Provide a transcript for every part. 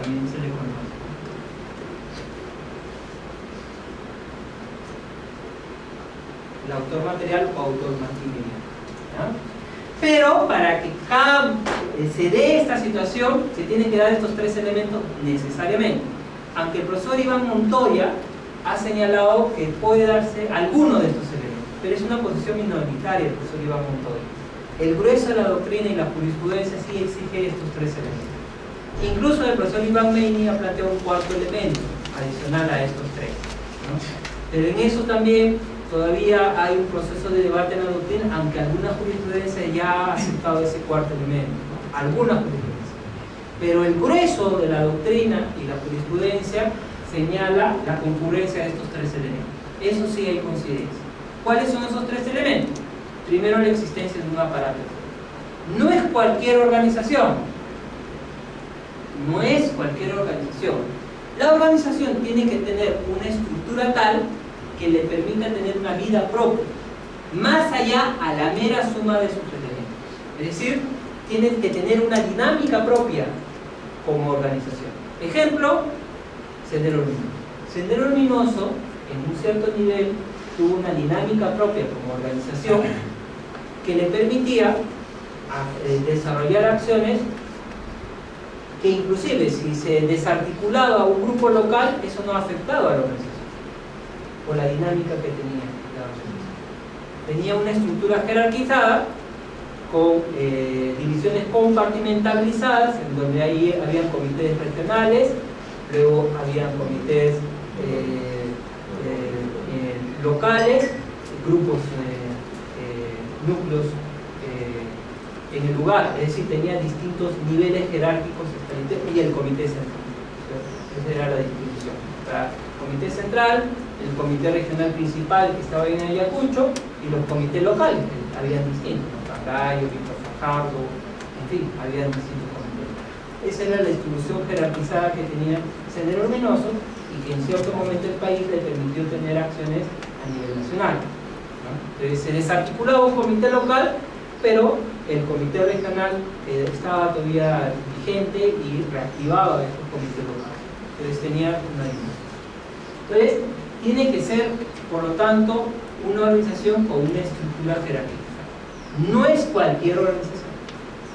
también se le conoce. El autor material o autor material, ¿ya? Pero para que se dé esta situación, se tienen que dar estos tres elementos necesariamente. Aunque el profesor Iván Montoya ha señalado que puede darse alguno de estos elementos, pero es una posición minoritaria el profesor Iván Montoya. El grueso de la doctrina y la jurisprudencia sí exige estos tres elementos. Incluso el profesor Iván Meini ha planteado un cuarto elemento adicional a estos tres, ¿no? Pero en eso también todavía hay un proceso de debate en la doctrina, aunque alguna jurisprudencia ya ha aceptado ese cuarto elemento, ¿no? Algunas jurisprudencias. Pero el grueso de la doctrina y la jurisprudencia señala la concurrencia de estos tres elementos. Eso sí hay coincidencia. ¿Cuáles son esos tres elementos? Primero, la existencia de un aparato. No es cualquier organización. No es cualquier organización. La organización tiene que tener una estructura tal que le permita tener una vida propia, más allá a la mera suma de sus elementos. Es decir, tiene que tener una dinámica propia como organización. Ejemplo, Sendero Luminoso. Sendero Luminoso, en un cierto nivel, tuvo una dinámica propia como organización que le permitía desarrollar acciones que inclusive si se desarticulaba un grupo local, eso no afectaba a la organización, por la dinámica que tenía la organización. Tenía una estructura jerarquizada con divisiones compartimentalizadas, en donde ahí habían comités regionales, luego habían comités locales, grupos, núcleos en el lugar, es decir, tenía distintos niveles jerárquicos y el comité central. Esa era la distribución. El comité central, el comité regional principal que estaba en Ayacucho y los comités locales, que habían distintos, ¿no? Cangallo, Víctor Fajardo, en fin, habían distintos comités. Esa era la distribución jerarquizada que tenía Sendero Luminoso y que en cierto momento el país le permitió tener acciones a nivel nacional, ¿no? Entonces se desarticulaba un comité local, pero el comité regional estaba todavía vigente y reactivaba estos comités locales. Entonces tenía una dinámica. Entonces tiene que ser, por lo tanto, una organización con una estructura jerárquica. No es cualquier organización,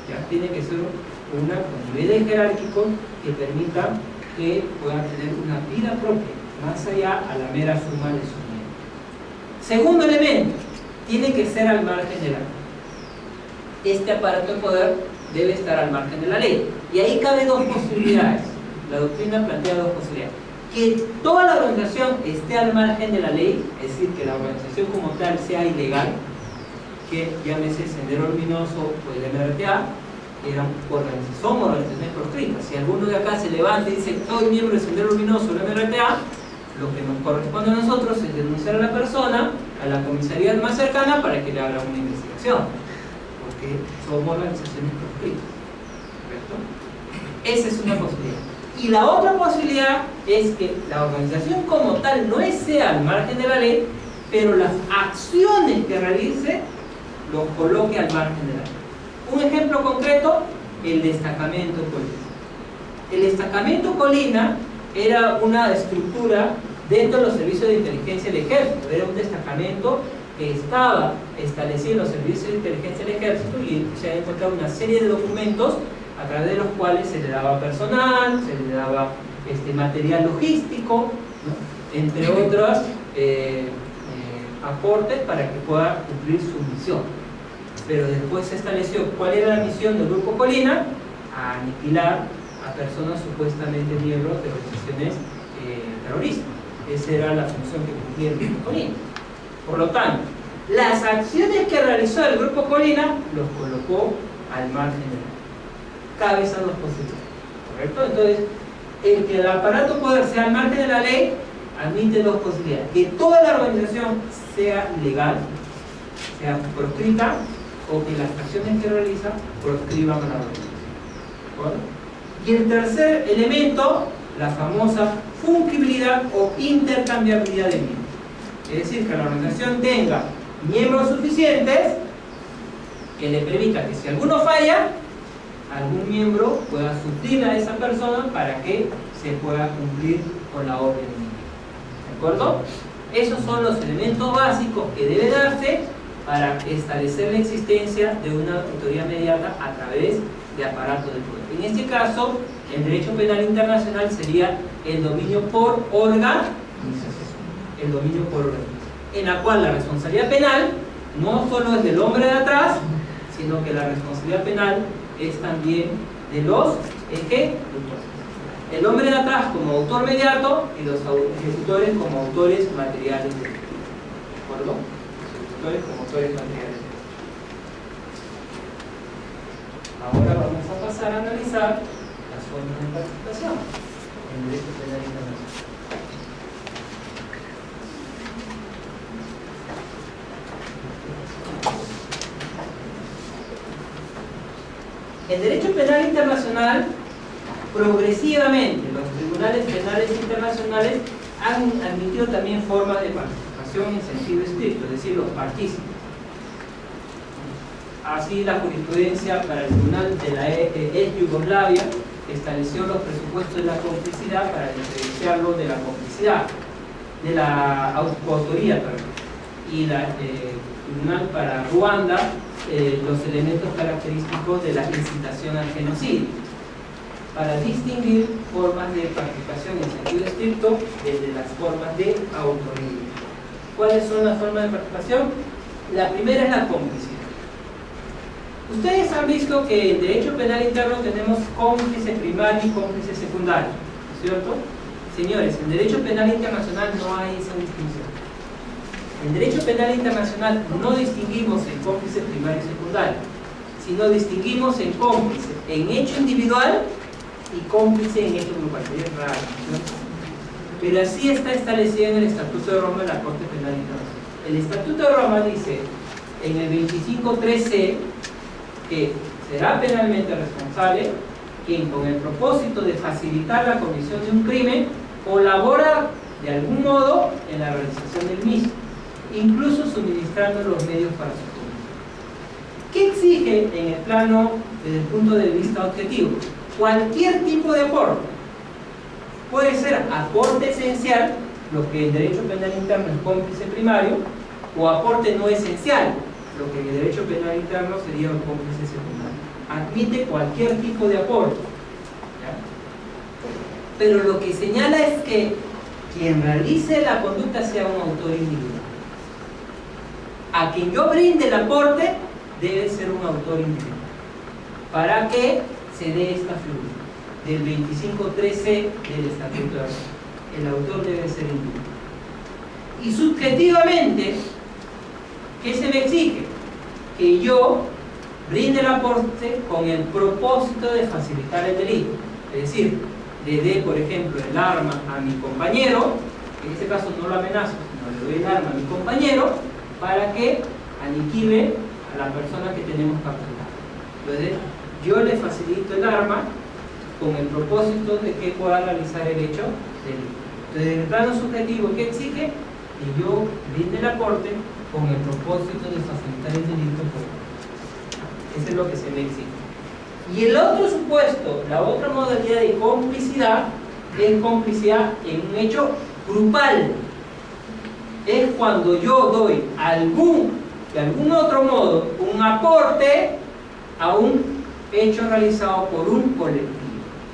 ¿ya? Tiene que ser una con niveles jerárquicos que permita que pueda tener una vida propia, más allá a la mera suma de sus miembros. Segundo elemento, tiene que ser al margen de la ley. Este aparato de poder debe estar al margen de la ley. Y ahí cabe dos posibilidades. La doctrina plantea dos posibilidades. Que toda la organización esté al margen de la ley, es decir, que la organización como tal sea ilegal, que llámese Sendero Luminoso o el MRTA, son organizaciones proscritas. Si alguno de acá se levanta y dice soy miembro del Sendero Luminoso o del MRTA, lo que nos corresponde a nosotros es denunciar a la persona a la comisaría más cercana para que le haga una investigación, porque somos organizaciones proscritas, ¿correcto? Esa es una posibilidad. Y la otra posibilidad es que la organización como tal no sea al margen de la ley, pero las acciones que realice los coloque al margen de la ley. Un ejemplo concreto, el destacamento Colina. El destacamento Colina era una estructura dentro de los servicios de inteligencia del ejército. Era un destacamento que estaba establecido en los servicios de inteligencia del ejército y se ha encontrado una serie de documentos a través de los cuales se le daba personal, se le daba material logístico, ¿no? Entre otros aportes para que pueda cumplir su misión. Pero después se estableció cuál era la misión del Grupo Colina: a aniquilar a personas supuestamente miembros de organizaciones terroristas. Esa era la función que cumplía el Grupo Colina. Por lo tanto, las acciones que realizó el Grupo Colina los colocó al margen de la ley. Cabe esas dos posibilidades, ¿correcto? Entonces, el que el aparato poder sea al margen de la ley admite dos posibilidades: que toda la organización sea ilegal, sea proscrita, o que las acciones que realiza proscriban a la organización, ¿correcto? Y el tercer elemento, la famosa fungibilidad o intercambiabilidad de miembros. Es decir, que la organización tenga miembros suficientes que le permita que si alguno falla, algún miembro pueda suplir a esa persona para que se pueda cumplir con la orden emitida. ¿De acuerdo? Esos son los elementos básicos que debe darse para establecer la existencia de una autoridad mediata a través de aparatos de poder. En este caso, el derecho penal internacional sería el dominio por organización. El dominio por organización. En la cual la responsabilidad penal no solo es del hombre de atrás, sino que la responsabilidad penal es también de los ejecutores. El hombre de atrás como autor mediato y los ejecutores como autores materiales. ¿De acuerdo? Los ejecutores como autores materiales. Ahora vamos a pasar a analizar las formas de participación en derecho penal internacional. En derecho penal internacional, progresivamente los tribunales penales internacionales han admitido también formas de participación en sentido estricto, es decir, los partícipes. Así, la jurisprudencia para el tribunal de la ex Yugoslavia estableció los presupuestos de la complicidad para diferenciarlo de la complicidad, de la coautoría, y la tribunal para Ruanda los elementos característicos de la incitación al genocidio, para distinguir formas de participación en sentido estricto desde las formas de autoría. ¿Cuáles son las formas de participación? La primera es la complicidad. Ustedes han visto que en derecho penal interno tenemos cómplice primario y cómplice secundario, ¿no es cierto? Señores, en derecho penal internacional no hay esa distinción. En derecho penal internacional no distinguimos en cómplice primario y secundario, sino distinguimos en cómplice en hecho individual y cómplice en hecho grupal. Es raro, ¿no? Pero así está establecido en el Estatuto de Roma de la Corte Penal Internacional. El Estatuto de Roma dice en el 25.3c que será penalmente responsable quien, con el propósito de facilitar la comisión de un crimen, colabora de algún modo en la realización del mismo, incluso suministrando los medios para su comisión. ¿Qué exige en el plano desde el punto de vista objetivo? Cualquier tipo de aporte. Puede ser aporte esencial, lo que en derecho penal interno es cómplice primario, o aporte no esencial, lo que en derecho penal interno sería un cómplice secundario. Admite cualquier tipo de aporte, ¿ya? Pero lo que señala es que quien realice la conducta sea un autor individual. A quien yo brinde el aporte debe ser un autor individual, para que se dé esta figura del 25.3c del Estatuto de Roma. El autor debe ser individual. Y subjetivamente, ¿qué se me exige? Que yo brinde el aporte con el propósito de facilitar el delito. Es decir, le dé, por ejemplo, el arma a mi compañero, en este caso no lo amenazo, sino le doy el arma a mi compañero para que aniquile a la persona que tenemos capturada. Entonces, yo le facilito el arma con el propósito de que pueda realizar el hecho delito. Entonces, en el plano subjetivo, ¿qué exige? Que yo brinde el aporte con el propósito de facilitar el delito. Eso es lo que se me exige. Y el otro supuesto, la otra modalidad de complicidad, es complicidad en un hecho grupal. Es cuando yo doy de algún otro modo un aporte a un hecho realizado por un colectivo.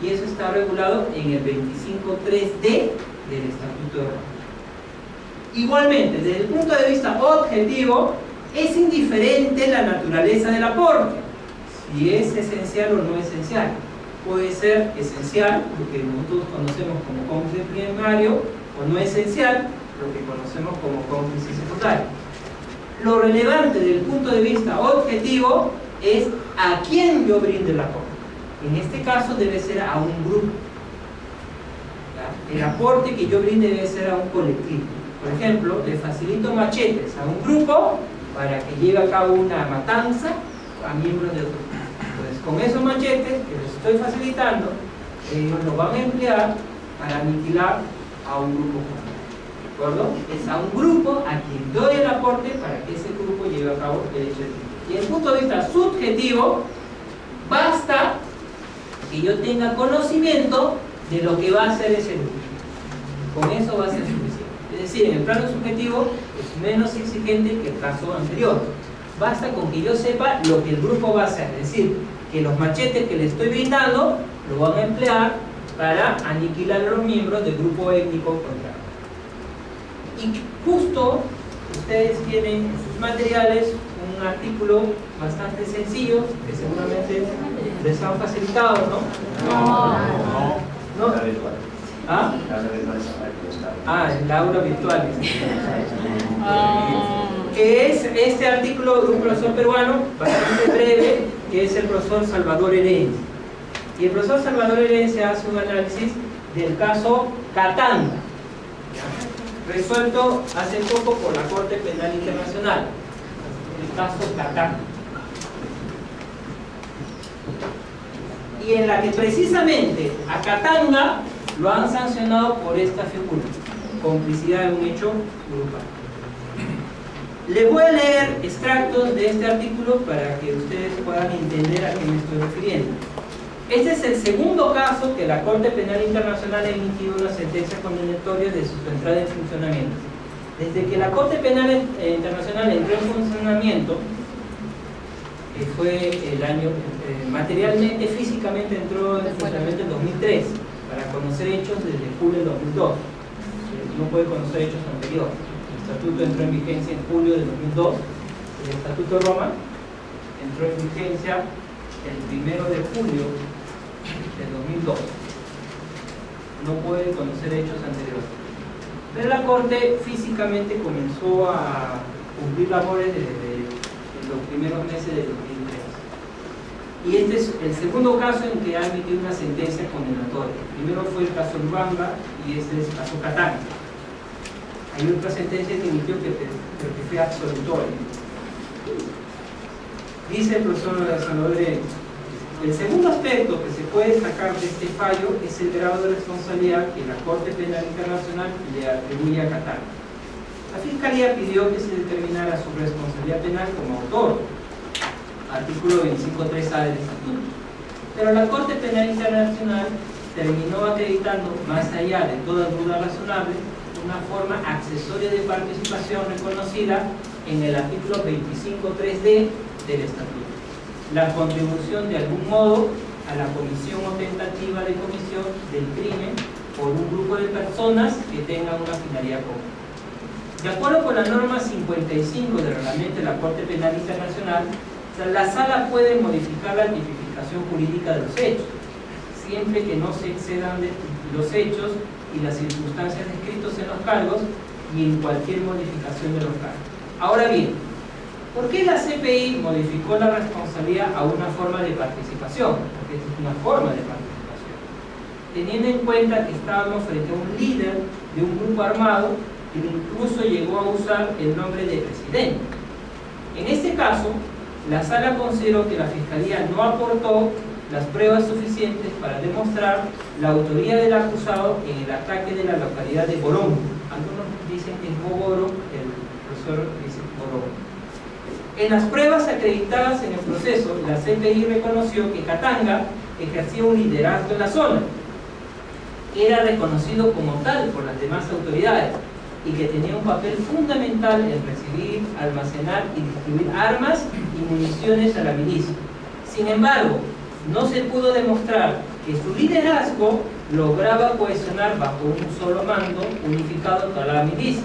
Y eso está regulado en el 25.3d del Estatuto de Roma. Igualmente, desde el punto de vista objetivo, es indiferente la naturaleza del aporte, si es esencial o no esencial. Puede ser esencial, lo que nosotros conocemos como cómplice primario, o no esencial, lo que conocemos como cómplice secundario. Lo relevante desde el punto de vista objetivo es a quién yo brinde el aporte. En este caso debe ser a un grupo. ¿Ya? El aporte que yo brinde debe ser a un colectivo. Por ejemplo, le facilito machetes a un grupo para que lleve a cabo una matanza a miembros de otro grupo. Entonces, con esos machetes que les estoy facilitando, ellos lo van a emplear para aniquilar a un grupo. ¿De acuerdo? Es a un grupo a quien doy el aporte para que ese grupo lleve a cabo el hecho de delito. Y desde el punto de vista subjetivo, basta que yo tenga conocimiento de lo que va a hacer ese grupo. Con eso va a ser suficiente. Es decir, en el plano subjetivo es menos exigente que el caso anterior. Basta con que yo sepa lo que el grupo va a hacer. Es decir, que los machetes que le estoy brindando lo van a emplear para aniquilar a los miembros del grupo étnico contrario. Y justo ustedes tienen en sus materiales un artículo bastante sencillo que seguramente les han facilitado, ¿no? No. ¿Ah? El aula virtual. Que es este artículo de un profesor peruano bastante breve, que es el profesor Salvador Herencia. Y el profesor Salvador Herencia hace un análisis del caso Katanga, resuelto hace poco por la Corte Penal Internacional, el caso Katanga, y en la que precisamente a Katanga lo han sancionado por esta figura, complicidad de un hecho grupal. Les voy a leer extractos de este artículo para que ustedes puedan entender a qué me estoy refiriendo. Este es el segundo caso que la Corte Penal Internacional ha emitido una sentencia condenatoria de su entrada en funcionamiento. Desde que la Corte Penal Internacional entró en funcionamiento, que fue el año, materialmente, físicamente entró en funcionamiento en 2003, para conocer hechos desde julio del 2002. No puede conocer hechos anteriores. El estatuto entró en vigencia en julio del 2002. El estatuto de Roma entró en vigencia el 1 de julio del 2002. No puede conocer hechos anteriores. Pero la Corte físicamente comenzó a cumplir labores desde los primeros meses del 2003. Y este es el segundo caso en que ha emitido una sentencia condenatoria. El primero fue el caso Lubanga y este es el caso Katanga. Hay otra sentencia que emitió que fue absolutoria. Dice el profesor Salvador Herencia: el segundo aspecto que se puede destacar de este fallo es el grado de responsabilidad que la Corte Penal Internacional le atribuye a Katanga. La Fiscalía pidió que se determinara su responsabilidad penal como autor, artículo 25.3a del Estatuto, pero la Corte Penal Internacional terminó acreditando, más allá de toda duda razonable, una forma accesoria de participación reconocida en el artículo 25.3d del Estatuto: la contribución de algún modo a la comisión o tentativa de comisión del crimen por un grupo de personas que tengan una finalidad común. De acuerdo con la norma 55 del reglamento de la Corte Penal Internacional, la Sala puede modificar la tipificación jurídica de los hechos, siempre que no se excedan de los hechos y las circunstancias descritos en los cargos y en cualquier modificación de los cargos. Ahora bien, ¿por qué la CPI modificó la responsabilidad a una forma de participación? Porque esta es una forma de participación. Teniendo en cuenta que estábamos frente a un líder de un grupo armado que incluso llegó a usar el nombre de presidente. En este caso, la Sala consideró que la Fiscalía no aportó las pruebas suficientes para demostrar la autoría del acusado en el ataque de la localidad de Borón. Algunos dicen que es Bogoro, el profesor dice Borón. En las pruebas acreditadas en el proceso, la CPI reconoció que Katanga ejercía un liderazgo en la zona, era reconocido como tal por las demás autoridades y que tenía un papel fundamental en recibir, almacenar y distribuir armas y municiones a la milicia. Sin embargo, no se pudo demostrar que su liderazgo lograba cohesionar bajo un solo mando unificado toda la milicia,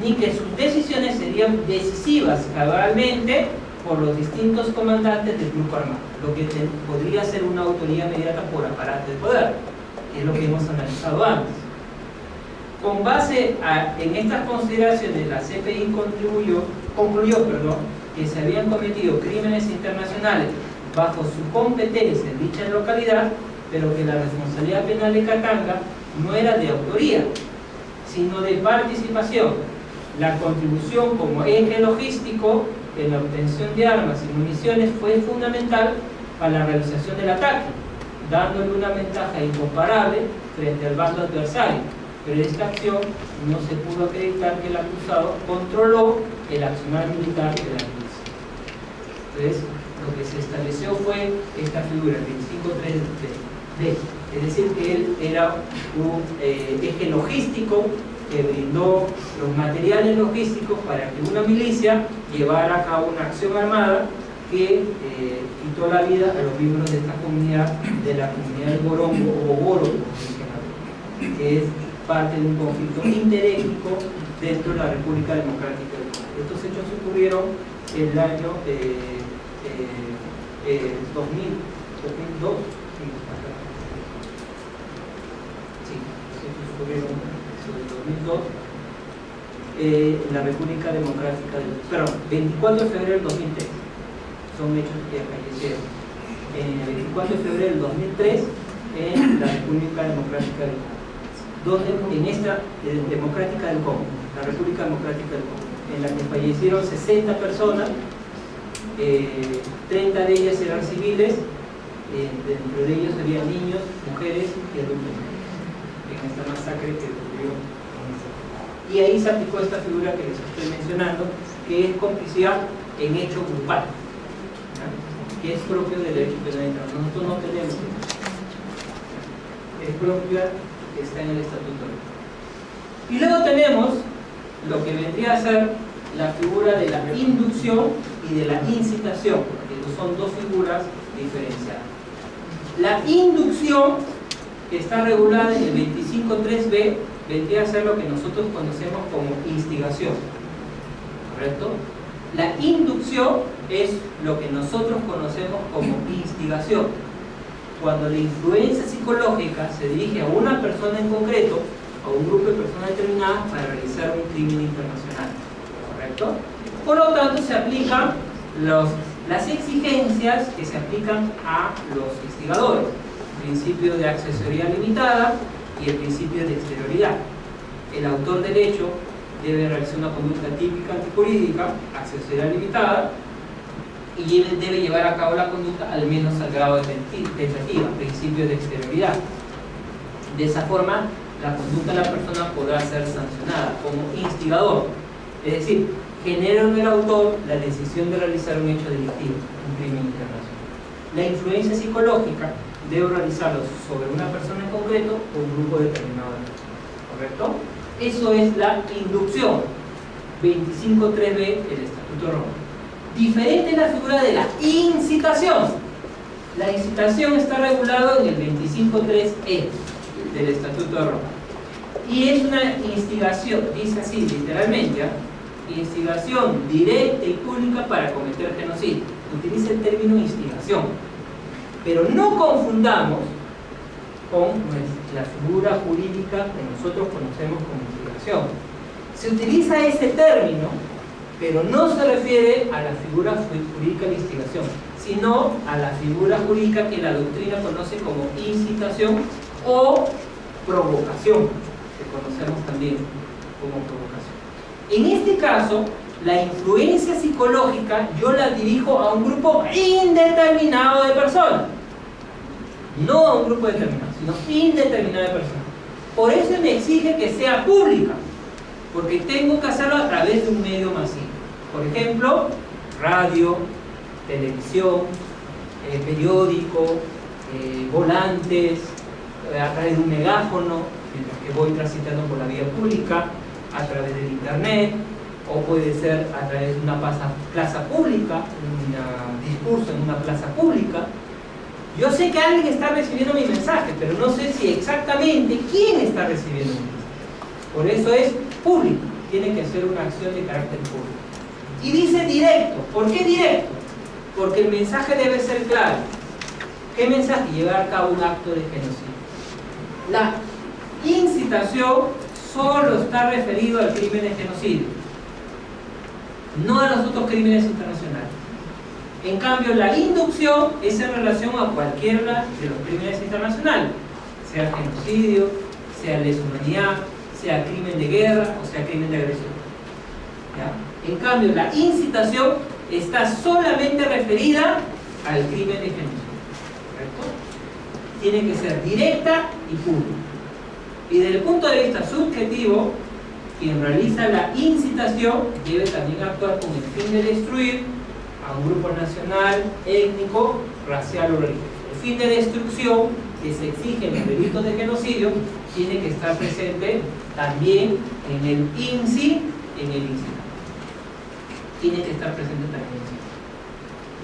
ni que sus decisiones serían decisivas cabalmente por los distintos comandantes del grupo armado, lo que podría ser una autoría inmediata por aparato de poder, que es lo que hemos analizado antes. Con base en estas consideraciones, la CPI concluyó que se habían cometido crímenes internacionales bajo su competencia en dicha localidad, pero que la responsabilidad penal de Katanga no era de autoría, sino de participación. La contribución como eje logístico en la obtención de armas y municiones fue fundamental para la realización del ataque, dándole una ventaja incomparable frente al bando adversario, pero esta acción no se pudo acreditar que el acusado controló el accionar militar de la milicia. Entonces, lo que se estableció fue esta figura, el 25.3d. B. Es decir, que él era un eje logístico que brindó los materiales logísticos para que una milicia llevara a cabo una acción armada que quitó la vida a los miembros de esta comunidad, de la comunidad del Gorongo o Boro, que es parte de un conflicto interétnico dentro de la República Democrática del Congo. Estos hechos ocurrieron en el año 2002. Ocurrieron en el 2002 en la República Democrática del... Perdón, 24 de febrero del 2003. Son hechos que fallecieron. En el 24 de febrero del 2003 en la República Democrática del Congo. En esta Democrática del Congo, la República Democrática del Congo, en la que fallecieron 60 personas, 30 de ellas eran civiles, dentro de ellos había niños, mujeres y adultos. En esta masacre que ocurrió y ahí se aplicó esta figura que les estoy mencionando, que es complicidad en hecho grupal, ¿no? Que es propio del derecho penal internacional. Nosotros no tenemos eso. Es propia que está en el estatuto. Y luego tenemos lo que vendría a ser la figura de la inducción y de la incitación, que son dos figuras diferenciadas. La inducción, que está regulada en el 25.3b, vendría a ser lo que nosotros conocemos como instigación, ¿correcto? La inducción es lo que nosotros conocemos como instigación, cuando la influencia psicológica se dirige a una persona en concreto, a un grupo de personas determinadas para realizar un crimen internacional, ¿correcto? Por lo tanto, se aplican las exigencias que se aplican a los instigadores: el principio de accesoría limitada y el principio de exterioridad. El autor del hecho debe realizar una conducta típica antijurídica, accesoría limitada, y debe llevar a cabo la conducta al menos al grado de tentativa, principio de exterioridad. De esa forma, la conducta de la persona podrá ser sancionada como instigador, es decir, genera en el autor la decisión de realizar un hecho delictivo, un crimen internacional. La influencia psicológica debe realizarlo sobre una persona en concreto o un grupo determinado de personas, ¿correcto? Eso es la inducción, 25.3b del Estatuto de Roma. Diferente es la figura de la incitación. La incitación está regulado en el 25.3e del Estatuto de Roma. Y es una instigación, dice así literalmente, instigación directa y pública para cometer genocidio. Utiliza el término instigación. Pero no confundamos con la figura jurídica que nosotros conocemos como instigación. Se utiliza ese término, pero no se refiere a la figura jurídica de instigación, sino a la figura jurídica que la doctrina conoce como incitación o provocación, que conocemos también como provocación. En este caso, la influencia psicológica yo la dirijo a un grupo indeterminado de personas, no a un grupo determinado, sino indeterminado de personas. Por eso me exige que sea pública, porque tengo que hacerlo a través de un medio masivo. Por ejemplo, radio, televisión, periódico, volantes, a través de un megáfono, mientras que voy transitando por la vía pública, a través del internet, o puede ser a través de una plaza pública, un discurso en una plaza pública. Yo sé que alguien está recibiendo mi mensaje, pero no sé si exactamente quién está recibiendo mi mensaje. Por eso es público, tiene que ser una acción de carácter público. Y dice directo. ¿Por qué directo? Porque el mensaje debe ser claro. ¿Qué mensaje? Llevar a cabo un acto de genocidio. La incitación solo está referido al crimen de genocidio, no a los otros crímenes internacionales. En cambio, la inducción es en relación a cualquiera de los crímenes internacionales, sea genocidio, sea lesa humanidad, sea crimen de guerra o sea crimen de agresión. ¿Ya? En cambio, la incitación está solamente referida al crimen de genocidio, ¿correcto? Tiene que ser directa y pública. Y desde el punto de vista subjetivo, quien realiza la incitación debe también actuar con el fin de destruir a un grupo nacional, étnico, racial o religioso. El fin de destrucción que se exigen los delitos de genocidio, tiene que estar presente también en el INSI, en el INSI. Tiene que estar presente también en el INSI.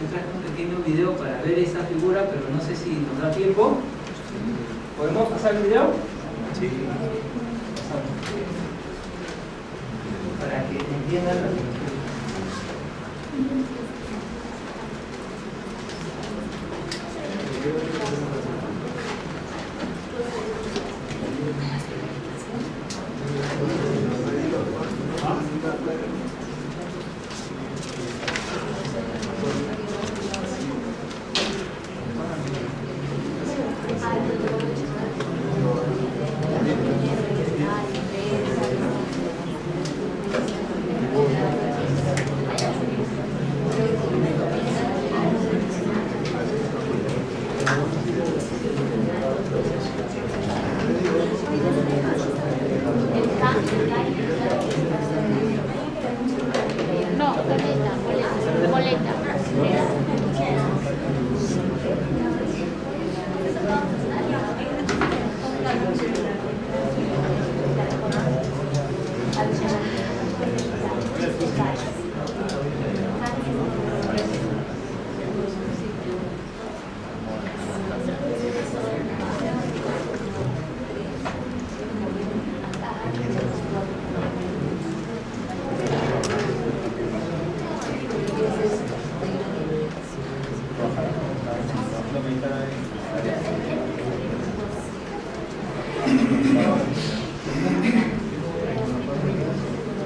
Me traje un pequeño video para ver esa figura, pero no sé si nos da tiempo. ¿Podemos pasar el video? Sí. Para que entiendan la figura.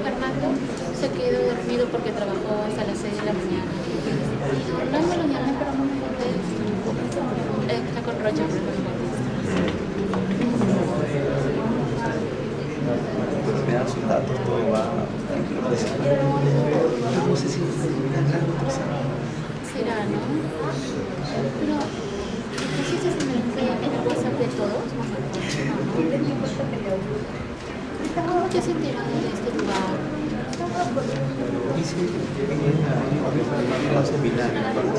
Fernando se quedó dormido porque trabajó hasta las 6 de la mañana. No me lo llamé, pero no me contesta. Está con Rocha, pero no me contesta. Pues me dan sus datos, todo va. No sé si Será, ¿no? Pero, ¿pusiste en el WhatsApp de todos? ¿Cómo te has enterado de este lugar? Y sí, un seminario para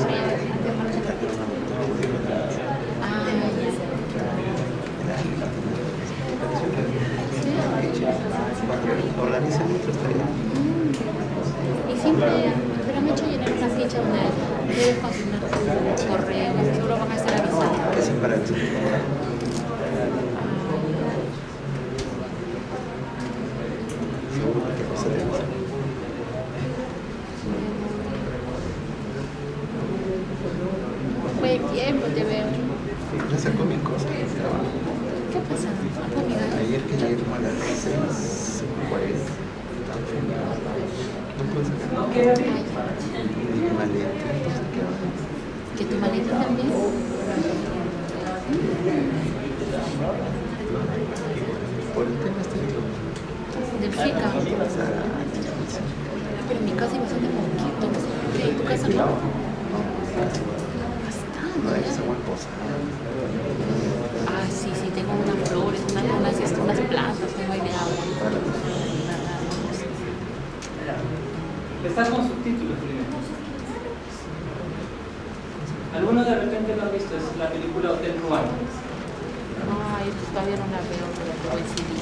organizan nuestras tareas. Y siempre, pero me he hecho llenar una ficha donde debes consignar tu correo, que seguro van a estar avisados. Es para el seguro que pasa de eso. Fue tiempo, te veo. Ya sacó mis cosas del trabajo. ¿Qué pasa? ¿Algo amiga? Ayer que llegué como a las 6:40. No puedo sacar No queda bien. mi maleta. Entonces, ¿qué hago? ¿Que tu maleta también? Por el tema este Del FICA. Pero en mi casa hay bastante mosquitos. ¿Qué? ¿En tu casa no? no hay esa buena cosa. Ah, sí, tengo unas flores, unas plantas, tengo ahí de agua. Estás con subtítulos primero. Algunos de repente lo han visto, es la película Hotel Ruanda. Ay, pues todavía no la veo, pero lo voy a decidir.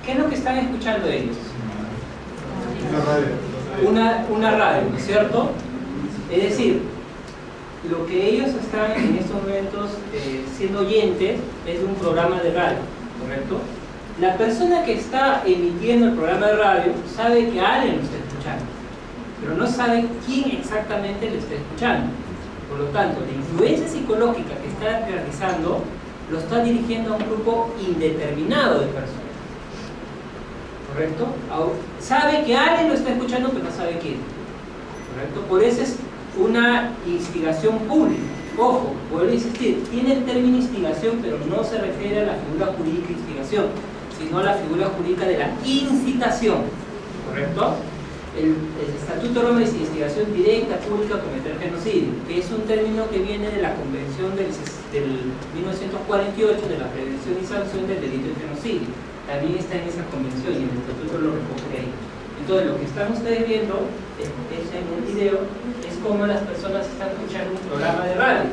¿Qué es lo que están escuchando ellos? Una radio, ¿no es cierto? Es decir, lo que ellos están en estos momentos siendo oyentes es de un programa de radio, ¿correcto? La persona que está emitiendo el programa de radio sabe que alguien lo está escuchando, pero no sabe quién exactamente le está escuchando. Por lo tanto, la influencia psicológica que está realizando lo está dirigiendo a un grupo indeterminado de personas. ¿Correcto? Sabe que alguien lo está escuchando, pero no sabe quién. ¿Correcto? Por eso es una instigación pública. Ojo, vuelvo a insistir, tiene el término instigación, pero no se refiere a la figura jurídica instigación, sino a la figura jurídica de la incitación. ¿Correcto? el Estatuto Roma de Investigación Directa Pública a cometer genocidio, que es un término que viene de la Convención del 1948 de la Prevención y Sanción del Delito de Genocidio. También está en esa convención y el Estatuto lo recoge ahí. Entonces, lo que están ustedes viendo en el video es cómo las personas están escuchando un programa de radio.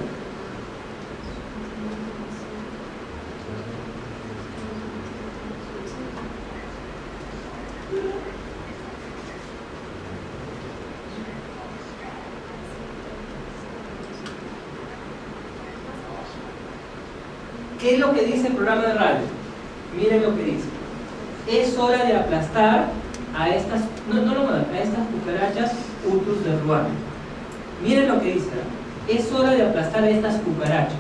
¿Qué es lo que dice el programa de radio? Miren lo que dice. Es hora de aplastar a estas, a estas cucarachas Hutus de Ruanda. Miren lo que dice. Es hora de aplastar a estas cucarachas.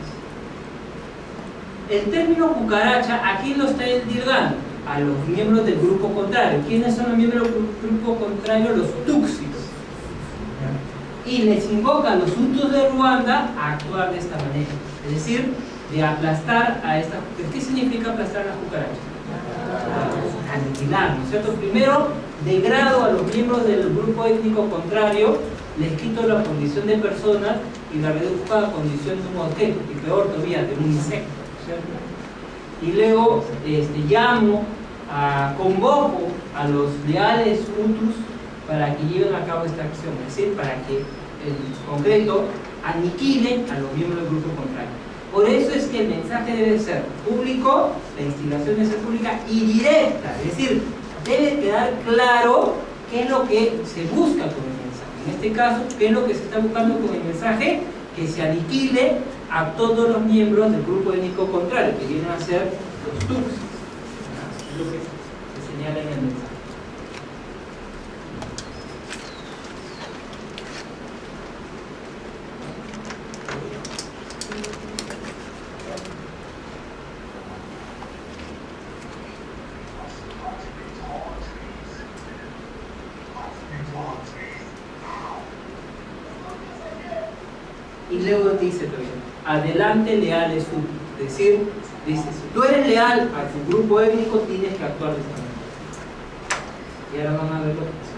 El término cucaracha aquí lo está endilgando a los miembros del grupo contrario. ¿Quiénes son los miembros del grupo contrario? Los Tutsis. Y les invoca a los Hutus de Ruanda a actuar de esta manera. Es decir, de aplastar a estas. ¿Qué significa aplastar a las cucarachas? Aniquilar, ¿no es cierto? Primero degrado a los miembros del grupo étnico contrario, les quito la condición de personas y la reduzco a la condición de un objeto, y peor todavía, de un insecto, ¿cierto? Y luego convoco a los leales Hutus para que lleven a cabo esta acción, es decir, para que en concreto aniquilen a los miembros del grupo contrario. Por eso es que el mensaje debe ser público, la instigación debe ser pública y directa, es decir, debe quedar claro qué es lo que se busca con el mensaje. En este caso, ¿qué es lo que se está buscando con el mensaje? Que se aniquile a todos los miembros del grupo étnico contrario, que vienen a ser los Tutsis. Es lo que se señala en el mensaje. Y luego dice todavía, adelante leales tú. Es decir, dice, si tú eres leal a tu grupo étnico, tienes que actuar de esta manera. Y ahora vamos a ver lo que dice.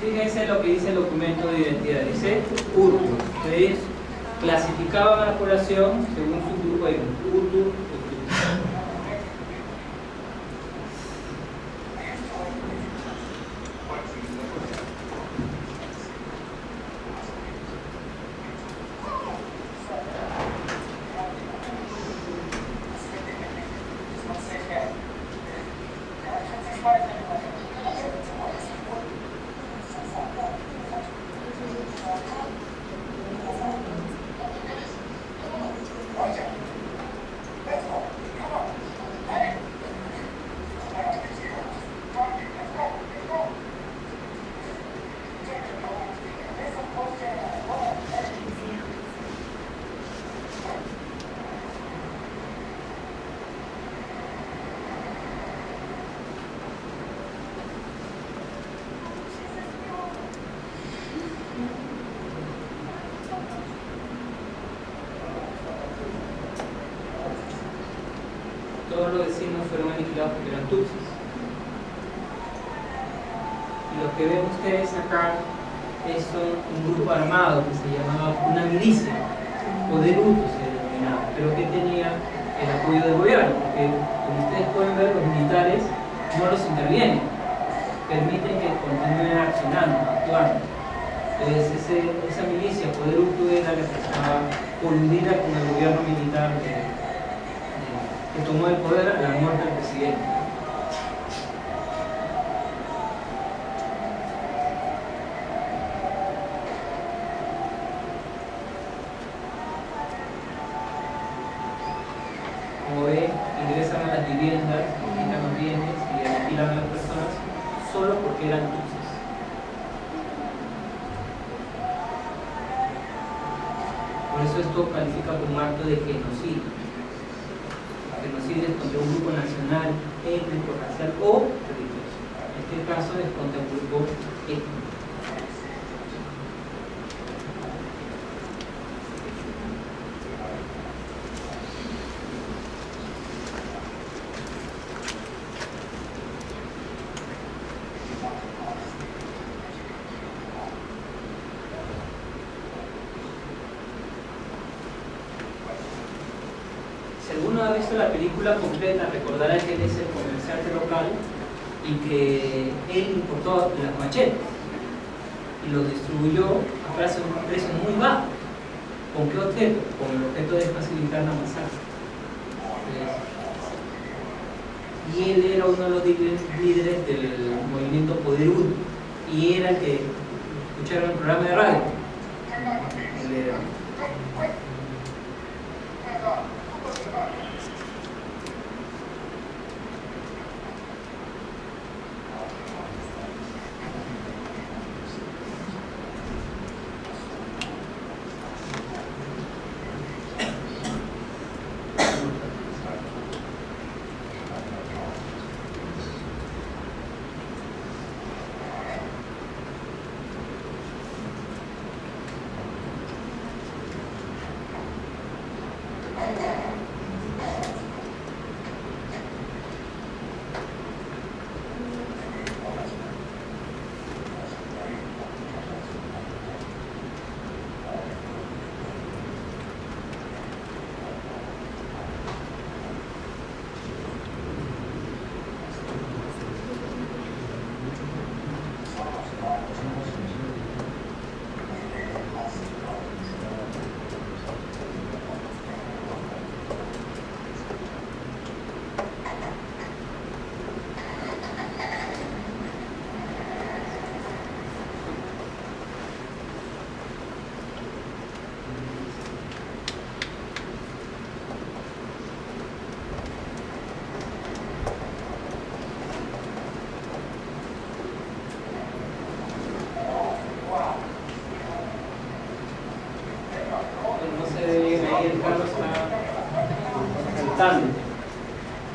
Fíjense lo que dice el documento de identidad. Dice Hutu. Ustedes clasificaban a la población según su grupo de Hutu. Todos los vecinos fueron aniquilados porque eran tutsis. Y lo que ven ustedes acá es un grupo armado que se llamaba una milicia, o de luto se denominaba, pero que tenía el apoyo del gobierno, porque como ustedes pueden ver, los militares no los intervienen, permiten que continúen accionando, actuando. Entonces esa milicia, Poder Hutu, era la que estaba coludida con el gobierno militar que tomó el poder a la muerte del presidente. como ve, ingresan a las viviendas, quitan los bienes y aniquilan a las personas solo porque eran tutsis. Por eso esto califica como un acto de genocidio. Genocidio es contra un grupo nacional, étnico, racial o religioso. En este caso es contra un grupo étnico. Si alguno ha visto la película completa, recordará que él es el comerciante local y que él importó las machetes y los distribuyó a un precio muy bajo. ¿Con qué objeto? Con el objeto de facilitar la masacre. Y él era uno de los líderes del movimiento Poderud y era el que escucharon el programa de radio. Él era.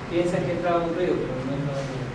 Piensa que entraba un río, pero no entraba un río.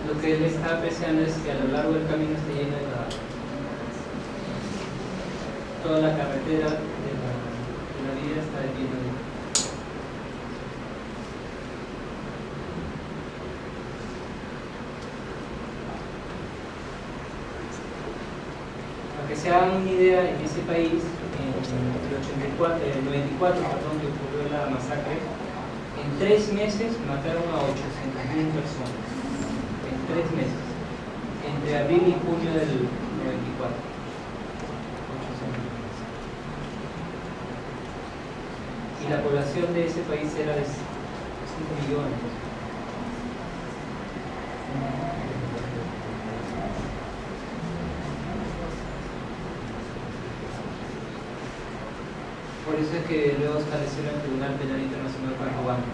Lo que él está apreciando es que a lo largo del camino está lleno de toda la carretera de la vida está llena de para que se hagan una idea, en ese país, en el 94, que ocurrió la masacre, en 3 meses mataron a 800.000 personas. En 3 meses, entre abril y junio del 94. 800.000. Y la población de ese país era de 5 millones. Por eso es que luego establecieron el Tribunal Penal Internacional para Ruanda.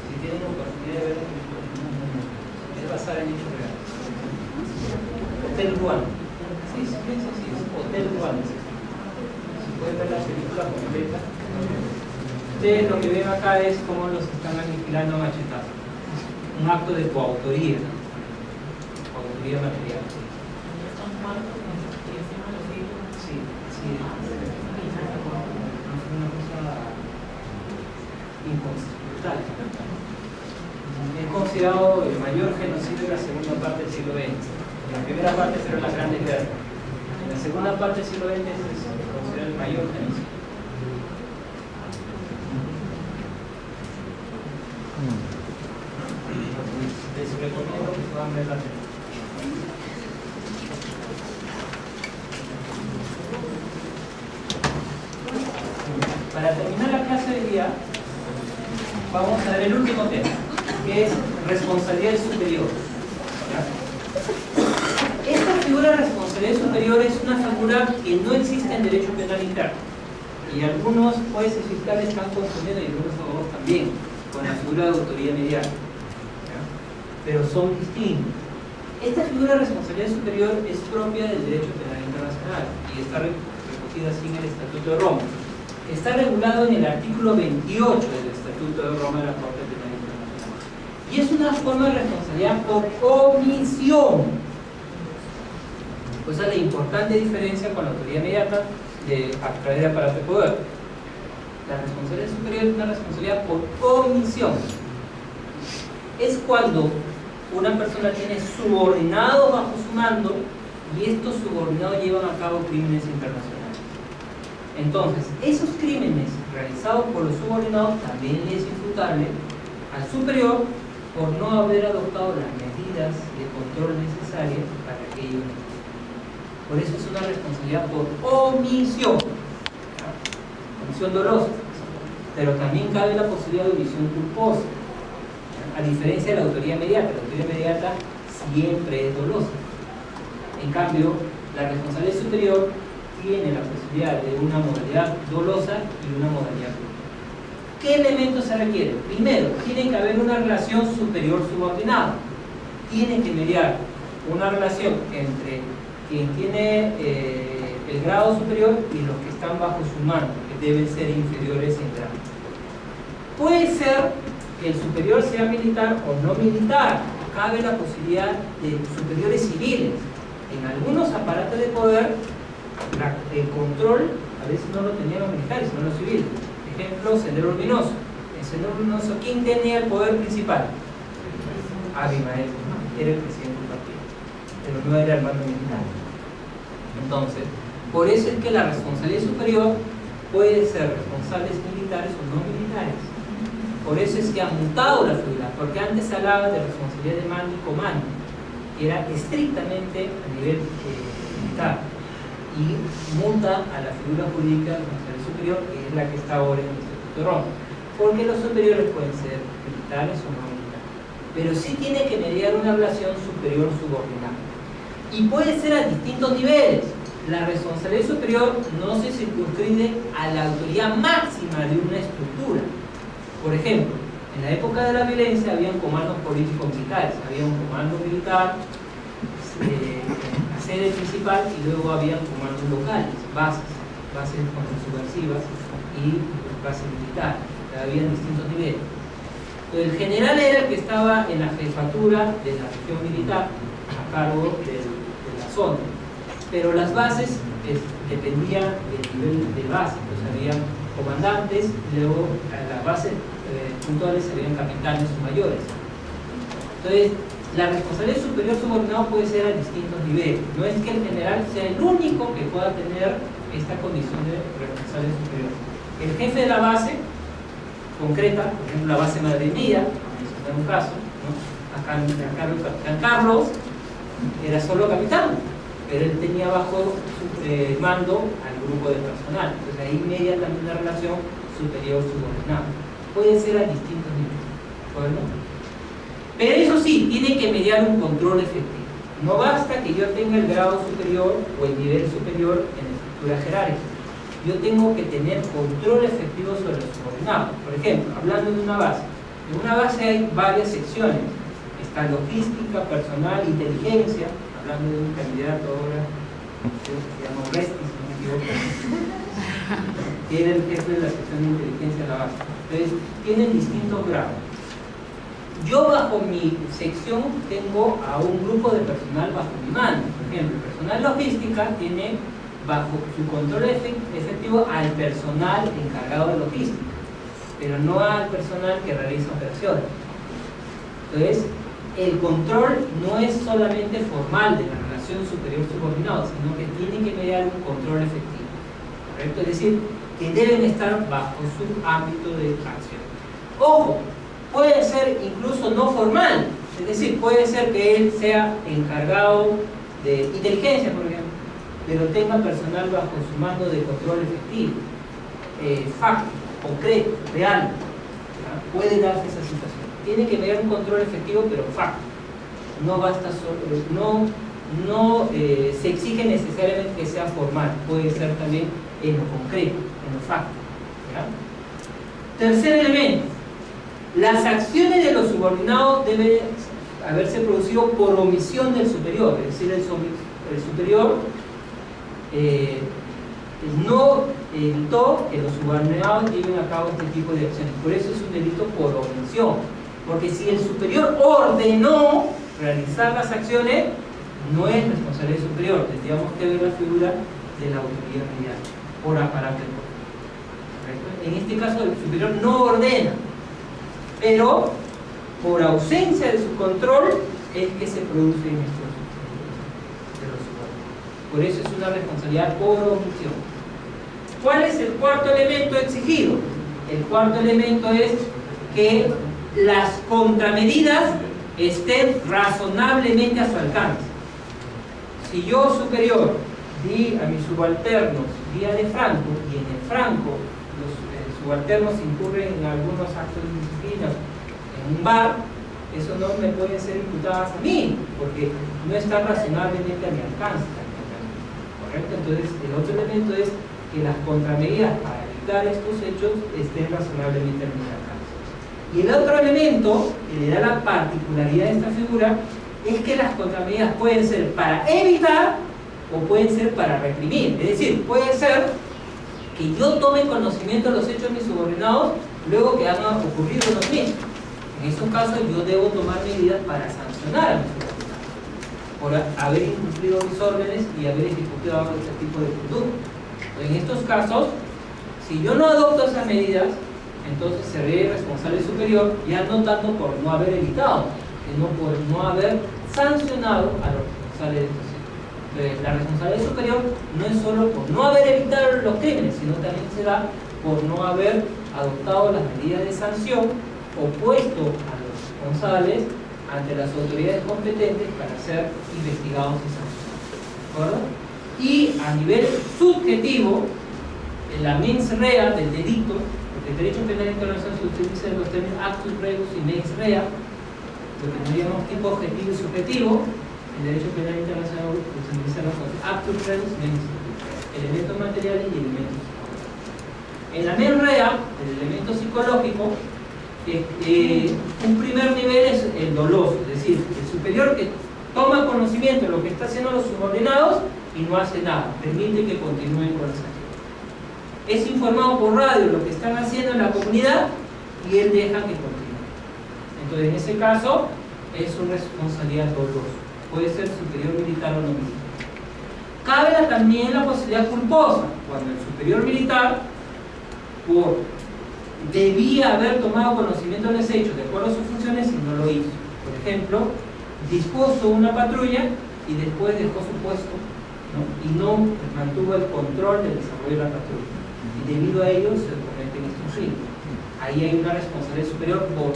Si tienen oportunidad de ver, es basada en Hotel Ruanda. Sí, sí, sí, Hotel Ruanda. Si pueden ver la película completa. Ustedes lo que ven acá es cómo los están aniquilando a machetazos. Un acto de coautoría, ¿no? Coautoría material. Sí, sí. Una cosa inconstitucional. Es considerado el mayor genocidio de la segunda parte del siglo XX. En la primera parte fueron las grandes guerras. En la segunda parte del siglo XX es considerado el mayor genocidio. Les recomiendo que puedan ver la película. Para terminar la clase de hoy día, vamos a ver el último tema, que es responsabilidad superior. ¿Ya? Esta figura de responsabilidad superior es una figura que no existe en derecho penal interno. Y algunos jueces fiscales están confundiendo, y algunos abogados también, con la figura de autoría mediata. ¿Ya? Pero son distintos. Esta figura de responsabilidad superior es propia del derecho penal internacional y está recogida así en el Estatuto de Roma. Está regulado en el artículo 28 del Estatuto de Roma de la Corte Penal Internacional. Y es una forma de responsabilidad por omisión. Pues es la importante diferencia con la autoridad inmediata de abstraer aparato de poder. La responsabilidad superior es una responsabilidad por omisión. Es cuando una persona tiene subordinados bajo su mando y estos subordinados llevan a cabo crímenes internacionales. Entonces, esos crímenes realizados por los subordinados también es imputable al superior por no haber adoptado las medidas de control necesarias para que ello no. Por eso es una responsabilidad por omisión, ¿ya? Omisión dolosa, pero también cabe la posibilidad de omisión culposa, ¿ya? A diferencia de la autoría inmediata. La autoría inmediata siempre es dolosa. En cambio, la responsabilidad superior tiene la posibilidad de una modalidad dolosa y una modalidad culposa. ¿Qué elementos se requieren? Primero, tiene que haber una relación superior-subordinado. Tiene que mediar una relación entre quien tiene el grado superior y los que están bajo su mando, que deben ser inferiores en grado. Puede ser que el superior sea militar o no militar. Cabe la posibilidad de superiores civiles. En algunos aparatos de poder, el control a veces no lo tenían los militares, sino los civiles. Ejemplo, Sendero Luminoso. En Sendero Luminoso, ¿quién tenía el poder principal? Abimael era el presidente del partido, pero no era el mando militar. Entonces, por eso es que la responsabilidad superior puede ser responsables militares o no militares. Por eso es que ha mutado la figura, porque antes se hablaba de responsabilidad de mando y comando, que era estrictamente a nivel militar, y muta a la figura jurídica de responsabilidad superior, que es la que está ahora en el Estatuto de Roma, porque los superiores pueden ser militares o no militares, pero sí tiene que mediar una relación superior-subordinada. Y puede ser a distintos niveles. La responsabilidad superior no se circunscribe a la autoridad máxima de una estructura. Por ejemplo, en la época de la violencia habían comandos políticos militares, había un comando militar, la sede principal, y luego habían comandos locales, bases subversivas y bases militares. Habían distintos niveles. El general era el que estaba en la jefatura de la región militar a cargo de la zona, pero las bases dependían del nivel de base. Pues habían comandantes, y luego a las bases puntuales habían capitanes o mayores. Entonces, la responsabilidad superior subordinado puede ser a distintos niveles. No es que el general sea el único que pueda tener esta condición de responsabilidad superior. El jefe de la base concreta, por ejemplo la base Madre Mía, en un caso, ¿no? Acá el capitán Carlos era solo capitán, pero él tenía bajo su mando al grupo de personal. Entonces ahí media también una relación superior-subordinada. Puede ser a distintos niveles, ¿no? Pero eso sí, tiene que mediar un control efectivo. No basta que yo tenga el grado superior o el nivel superior en la estructura jerárquica. Yo tengo que tener control efectivo sobre los subordinados. Por ejemplo, hablando de una base. En una base hay varias secciones. Está logística, personal, inteligencia. hablando de un candidato ahora, creo que se llama Oresti, si no me equivoco, que era el jefe de la sección de inteligencia de la base. Entonces, tienen distintos grados. Yo bajo mi sección tengo a un grupo de personal bajo mi mano. Por ejemplo, el personal logística tiene bajo su control efectivo al personal encargado de logística, pero no al personal que realiza operaciones. Entonces, el control no es solamente formal de la relación superior-subordinado, sino que tiene que mediar un control efectivo, ¿correcto? Es decir, que deben estar bajo su ámbito de acción. Ojo, puede ser incluso no formal, es decir, puede ser que él sea encargado de inteligencia, por ejemplo, pero tenga personal bajo su mando de control efectivo, fáctico, concreto, real, ¿verdad? Puede darse esa situación. Tiene que haber un control efectivo, pero fáctico. No basta solo, no se exige necesariamente que sea formal, puede ser también en lo concreto, en lo fáctico, ¿verdad? Tercer elemento. Las acciones de los subordinados deben haberse producido por omisión del superior, es decir, el superior no evitó que los subordinados lleven a cabo este tipo de acciones. Por eso es un delito por omisión, porque si el superior ordenó realizar las acciones, no es responsabilidad superior. Tendríamos que ver la figura de la autoridad mediática por aparato del poder. En este caso, el superior no ordena, pero por ausencia de su control es que se producen estos de los subordinados. Por eso es una responsabilidad por omisión. ¿Cuál es el cuarto elemento exigido? El cuarto elemento es que las contramedidas estén razonablemente a su alcance. Si yo, superior, di a mis subalternos vía de franco, y en el franco los subalternos incurren en algunos actos de indisciplina en un bar, eso no me puede ser imputadas a mí, porque no está razonablemente a mi alcance. ¿Correcto? Entonces, el otro elemento es que las contramedidas para evitar estos hechos estén razonablemente a mi alcance. Y el otro elemento que le da la particularidad de esta figura es que las contramedidas pueden ser para evitar o pueden ser para reprimir. Es decir, puede ser que yo tome conocimiento de los hechos de mis subordinados luego que hayan ocurrido los mismos. En esos casos yo debo tomar medidas para sancionar a mis subordinados por haber incumplido mis órdenes y haber ejecutado este tipo de conducta. En estos casos, si yo no adopto esas medidas, entonces seré responsable superior, ya no tanto por no haber evitado, sino por no haber sancionado a los responsables de estos hechos. Entonces, la responsabilidad superior no es solo por no haber evitado los crímenes, sino también se da por no haber adoptado las medidas de sanción o puesto a los responsables ante las autoridades competentes para ser investigados y sancionados. ¿De acuerdo? Y a nivel subjetivo, en la mens rea del delito, porque el derecho penal internacional se utiliza los términos actus reus y mens rea, lo que tendríamos tipo objetivo y subjetivo. El derecho penal internacional se utiliza los actus reus, mens rea, elementos materiales y elementos psicológicos. En la mens rea, el elemento psicológico, un primer nivel es el doloso, es decir, el superior que toma conocimiento de lo que está haciendo los subordinados y no hace nada, permite que continúen con las acciones. Es informado por radio lo que están haciendo en la comunidad y él deja que continúe. Entonces, en ese caso, es una responsabilidad dolosa. Puede ser superior militar o no militar. Cabe también la posibilidad culposa, cuando el superior militar debía haber tomado conocimiento de los hechos de acuerdo a sus funciones y no lo hizo. Por ejemplo, dispuso una patrulla y después dejó su puesto, ¿no? Y no mantuvo el control del desarrollo de la patrulla. Y debido a ello se cometen estos crímenes. Ahí hay una responsabilidad superior por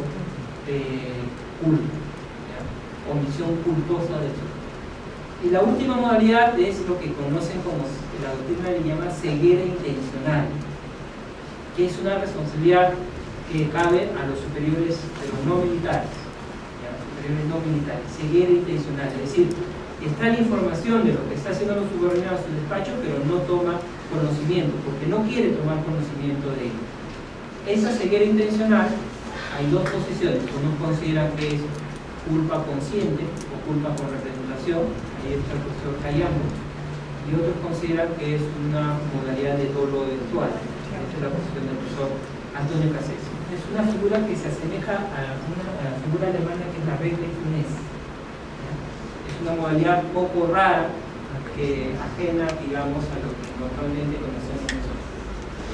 culpa, omisión culposa del superior. Y la última modalidad es lo que conocen como, la doctrina le llama ceguera intencional, que es una responsabilidad que cabe a los superiores, pero no militares, superiores no militares, ceguera intencional, es decir, está la información de lo que está haciendo los subordinados en su despacho, pero no toma conocimiento, porque no quiere tomar conocimiento de ello. Esa ceguera intencional, hay dos posiciones. Unos consideran que es culpa consciente o culpa por representación, ahí está el profesor Cayambo, y otros consideran que es una modalidad de dolo eventual. Esta es la posición del profesor Antonio Cassés. Es una figura que se asemeja a la figura alemana que es la regla finés. Es una modalidad poco rara, que ajena, digamos, a lo que normalmente conocemos nosotros.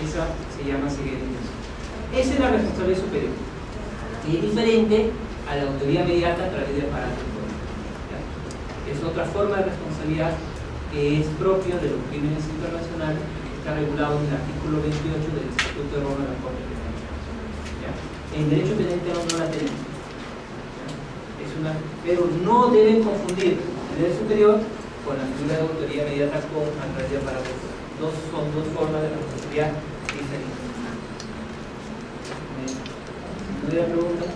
Esa se llama seguridad. Esa es la responsabilidad superior, que es diferente a la autoridad mediata a través del aparato de poder. Es otra forma de responsabilidad que es propio de los crímenes internacionales, que está regulado en el artículo 28 del Estatuto de Roma de la Corte Penal. En derecho penal no la tenemos. Pero no deben confundir el derecho superior con la figura de autoridad mediata con a través de aparatos. Son dos formas de responsabilidad diferentes. ¿No hay preguntas?